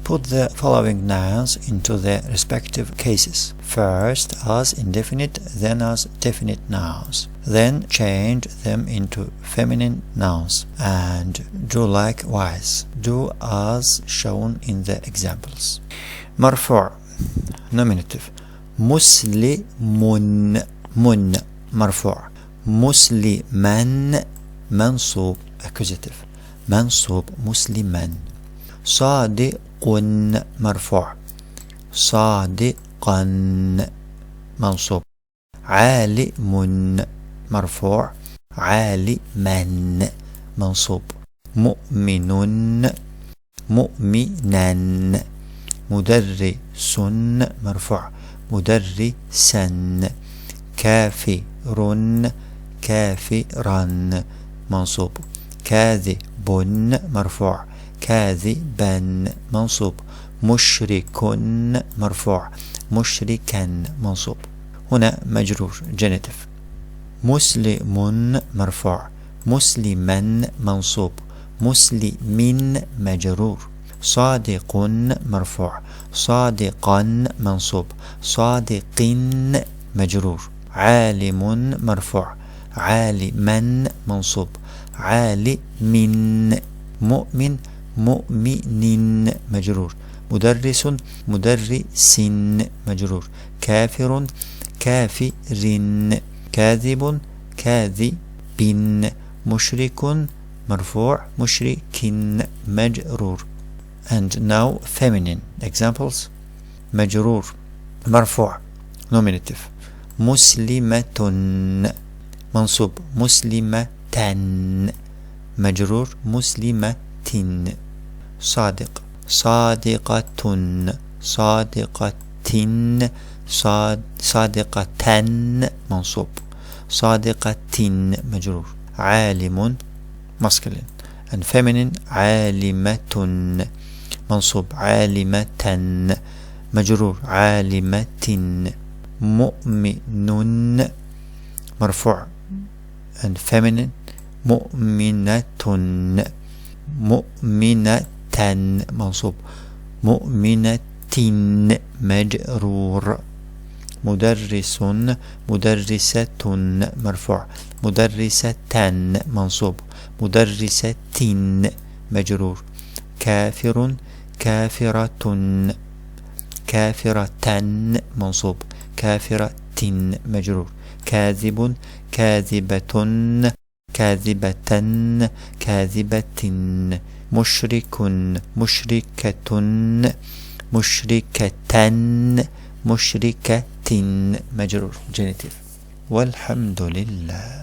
put the following nouns into their respective cases. First as indefinite, then as definite nouns. Then change them into feminine nouns and do likewise. Do as shown in the examples. مرفوع nominative. مسلم من مرفوع. مسلما منصوب accusative منصوب مسلما. صادق مرفوع. صادقا منصوب. عالم مرفوع. عالما منصوب. مؤمن مؤمنا. مدرس مرفوع. مدرسا. كافر كافرا منصوب. كاذب مرفوع. كاذبا منصوب. مشرك مرفوع. مشركا منصوب. هنا مجرور جينيتيف. مسلم مرفوع. مسلما منصوب. مسلم مجرور. صادق مرفوع. صادقا منصوب. صادق مجرور. عالم مرفوع. عالما منصوب. عالم. مؤمن مؤمن مجرور. مدرس مدرس مجرور. كافر كافر. كاذب كاذب. مشرك مرفوع. مشرك مجرور. And now feminine examples. مجرور مرفوع nominative. مسلمة منصوب. مسلمة مجرور. مسلمة. صادق صادقة صادقة. صادقة منصوب. صادقة مجرور. عالم masculine and feminine. عالمة منصوب. عالمة مجرور. عالمة. مؤمن مرفوع and feminine. مؤمنة مؤمنة منصوب. مؤمنة مجرور. مدرس مدرسة مرفوع. مدرسة منصوب. مدرسة مجرور. كافر كافرة كافرة منصوب. كافرة مجرور. كاذب كاذبة كاذبة كاذبة. مشرك مشركة مشركة مشركة مجرور جينيتيف. والحمد لله.